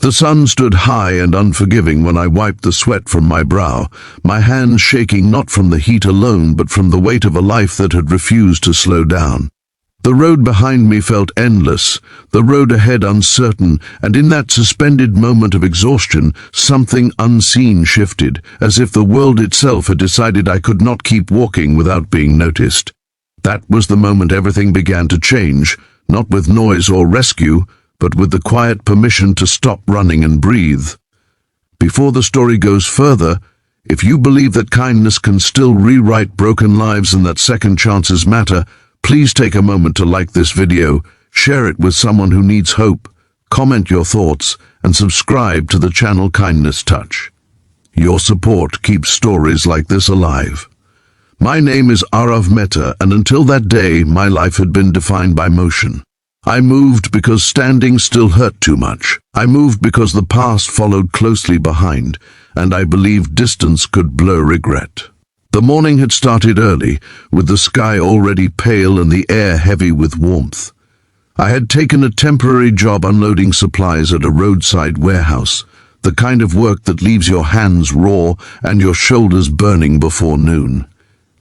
The sun stood high and unforgiving when I wiped the sweat from my brow, my hands shaking not from the heat alone but from the weight of a life that had refused to slow down. The road behind me felt endless, the road ahead uncertain, and in that suspended moment of exhaustion, something unseen shifted, as if the world itself had decided I could not keep walking without being noticed. That was the moment everything began to change, not with noise or rescue, but with the quiet permission to stop running and breathe. Before the story goes further, if you believe that kindness can still rewrite broken lives and that second chances matter, please take a moment to like this video, share it with someone who needs hope, comment your thoughts, and subscribe to the channel Kindness Touch. Your support keeps stories like this alive. My name is Aarav, and until that day, my life had been defined by motion. I moved because standing still hurt too much. I moved because the past followed closely behind, and I believed distance could blur regret. The morning had started early, with the sky already pale and the air heavy with warmth. I had taken a temporary job unloading supplies at a roadside warehouse, the kind of work that leaves your hands raw and your shoulders burning before noon.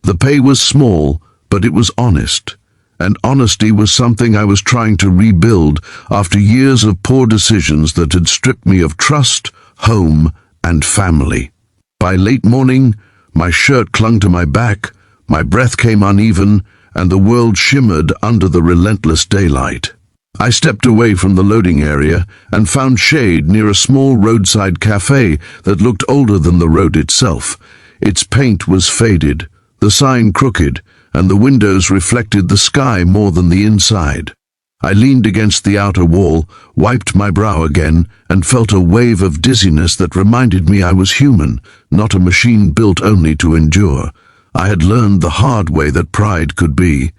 The pay was small, but it was honest. And honesty was something I was trying to rebuild after years of poor decisions that had stripped me of trust, home, and family. By late morning, my shirt clung to my back, my breath came uneven, and the world shimmered under the relentless daylight. I stepped away from the loading area and found shade near a small roadside café that looked older than the road itself. Its paint was faded, the sign crooked, and the windows reflected the sky more than the inside. I leaned against the outer wall, wiped my brow again, and felt a wave of dizziness that reminded me I was human, not a machine built only to endure. I had learned the hard way that pride could be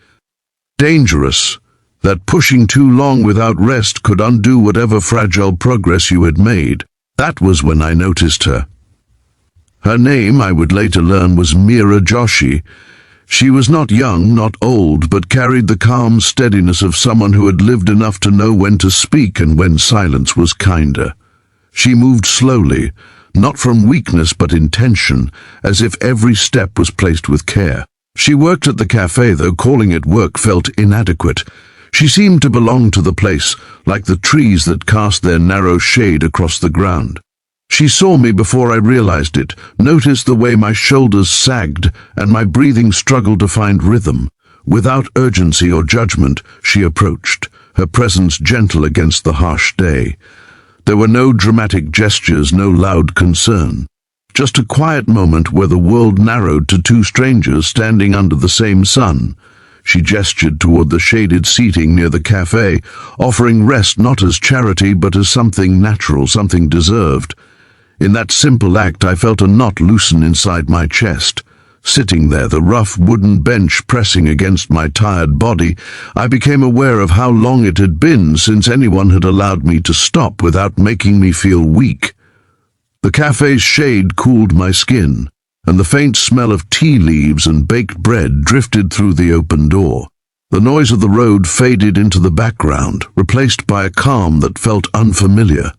dangerous, that pushing too long without rest could undo whatever fragile progress you had made. That was when I noticed her. Her name, I would later learn, was Meera. She was not young, not old, but carried the calm steadiness of someone who had lived enough to know when to speak and when silence was kinder. She moved slowly, not from weakness but intention, as if every step was placed with care. She worked at the cafe, though calling it work felt inadequate. She seemed to belong to the place, like the trees that cast their narrow shade across the ground. She saw me before I realized it, noticed the way my shoulders sagged and my breathing struggled to find rhythm. Without urgency or judgment, she approached, her presence gentle against the harsh day. There were no dramatic gestures, no loud concern. Just a quiet moment where the world narrowed to two strangers standing under the same sun. She gestured toward the shaded seating near the cafe, offering rest not as charity but as something natural, something deserved. In that simple act, I felt a knot loosen inside my chest. Sitting there, the rough wooden bench pressing against my tired body, I became aware of how long it had been since anyone had allowed me to stop without making me feel weak. The cafe's shade cooled my skin, and the faint smell of tea leaves and baked bread drifted through the open door. The noise of the road faded into the background, replaced by a calm that felt unfamiliar.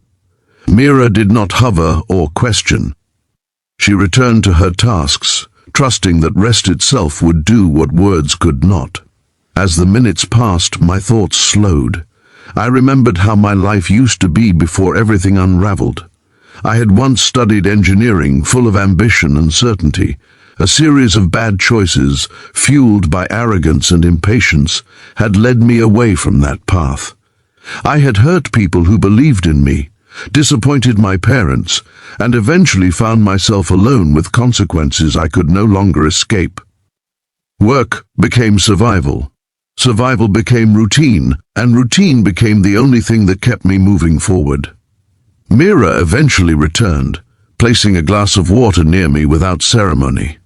Meera did not hover or question. She returned to her tasks, trusting that rest itself would do what words could not. As the minutes passed, my thoughts slowed. I remembered how my life used to be before everything unraveled. I had once studied engineering, full of ambition and certainty. A series of bad choices, fueled by arrogance and impatience, had led me away from that path. I had hurt people who believed in me, disappointed my parents, and eventually found myself alone with consequences I could no longer escape. Work became survival. Survival became routine, and routine became the only thing that kept me moving forward. Meera eventually returned, placing a glass of water near me without ceremony.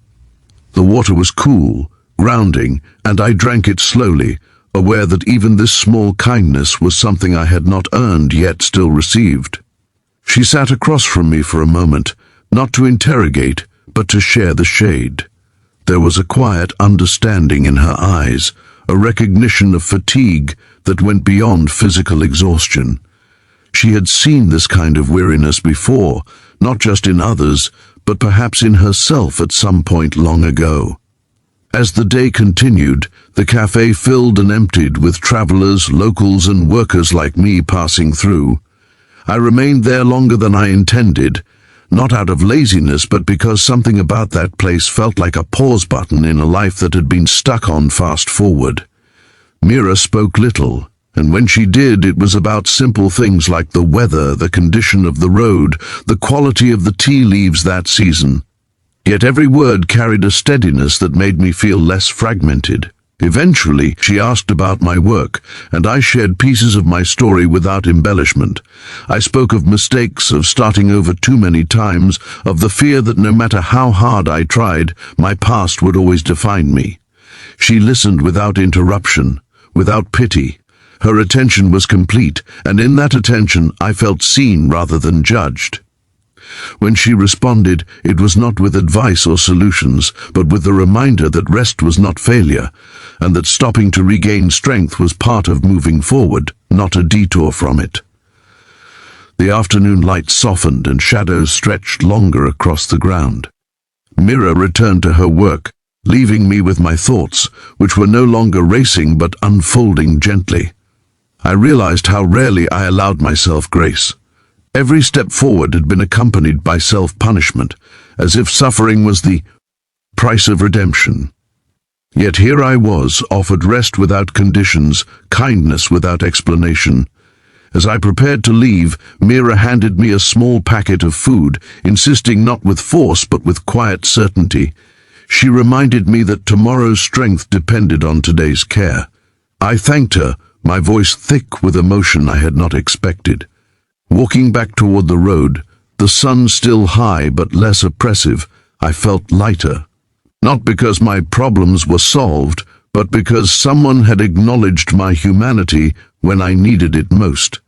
The water was cool, grounding, and I drank it slowly, aware that even this small kindness was something I had not earned yet still received. She sat across from me for a moment, not to interrogate, but to share the shade. There was a quiet understanding in her eyes, a recognition of fatigue that went beyond physical exhaustion. she had seen this kind of weariness before, not just in others, but perhaps in herself at some point long ago. As the day continued, the cafe filled and emptied with travelers, locals, and workers like me passing through. I remained there longer than I intended, not out of laziness, but because something about that place felt like a pause button in a life that had been stuck on fast forward. Meera spoke little, and when she did, it was about simple things like the weather, the condition of the road, the quality of the tea leaves that season. Yet every word carried a steadiness that made me feel less fragmented. Eventually, she asked about my work, and I shared pieces of my story without embellishment. I spoke of mistakes, of starting over too many times, of the fear that no matter how hard I tried, my past would always define me. She listened without interruption, without pity. Her attention was complete, and in that attention I felt seen rather than judged. When she responded, it was not with advice or solutions, but with the reminder that rest was not failure, and that stopping to regain strength was part of moving forward, not a detour from it. The afternoon light softened and shadows stretched longer across the ground. Meera returned to her work, leaving me with my thoughts, which were no longer racing but unfolding gently. I realized how rarely I allowed myself grace. Every step forward had been accompanied by self-punishment, as if suffering was the price of redemption. Yet here I was, offered rest without conditions, kindness without explanation. As I prepared to leave, Meera handed me a small packet of food, insisting not with force but with quiet certainty. She reminded me that tomorrow's strength depended on today's care. I thanked her, my voice thick with emotion I had not expected. Walking back toward the road, the sun still high but less oppressive, I felt lighter. Not because my problems were solved, but because someone had acknowledged my humanity when I needed it most.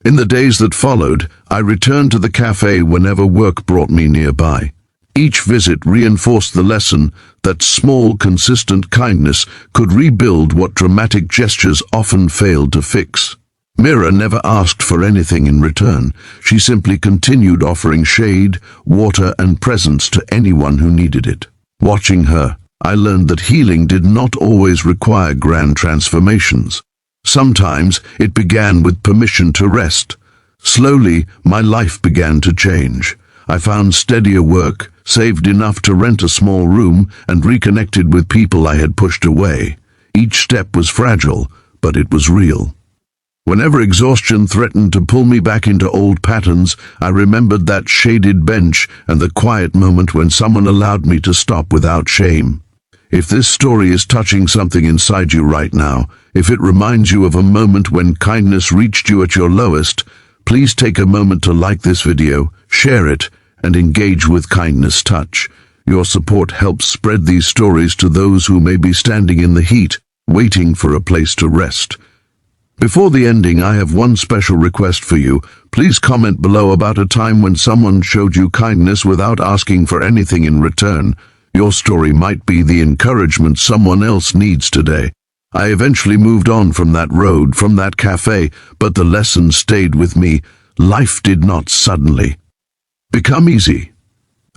In the days that followed, I returned to the cafe whenever work brought me nearby. Each visit reinforced the lesson that small, consistent kindness could rebuild what dramatic gestures often failed to fix. Meera never asked for anything in return. She simply continued offering shade, water, and presence to anyone who needed it. Watching her, I learned that healing did not always require grand transformations. Sometimes it began with permission to rest. Slowly, my life began to change. I found steadier work, saved enough to rent a small room, and reconnected with people I had pushed away. Each step was fragile, but it was real. Whenever exhaustion threatened to pull me back into old patterns, I remembered that shaded bench and the quiet moment when someone allowed me to stop without shame. If this story is touching something inside you right now, if it reminds you of a moment when kindness reached you at your lowest, please take a moment to like this video, share it, and engage with Kindness Touch. Your support helps spread these stories to those who may be standing in the heat, waiting for a place to rest. Before the ending, I have one special request for you. Please comment below about a time when someone showed you kindness without asking for anything in return. Your story might be the encouragement someone else needs today. I eventually moved on from that road, from that cafe, but the lesson stayed with me. Life did not suddenly become easy,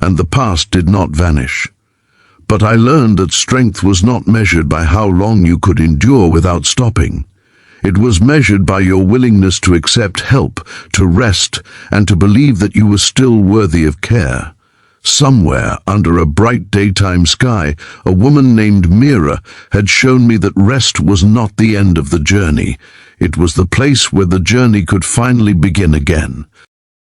and the past did not vanish. But I learned that strength was not measured by how long you could endure without stopping. It was measured by your willingness to accept help, to rest, and to believe that you were still worthy of care. Somewhere, under a bright daytime sky, a woman named Meera had shown me that rest was not the end of the journey. It was the place where the journey could finally begin again.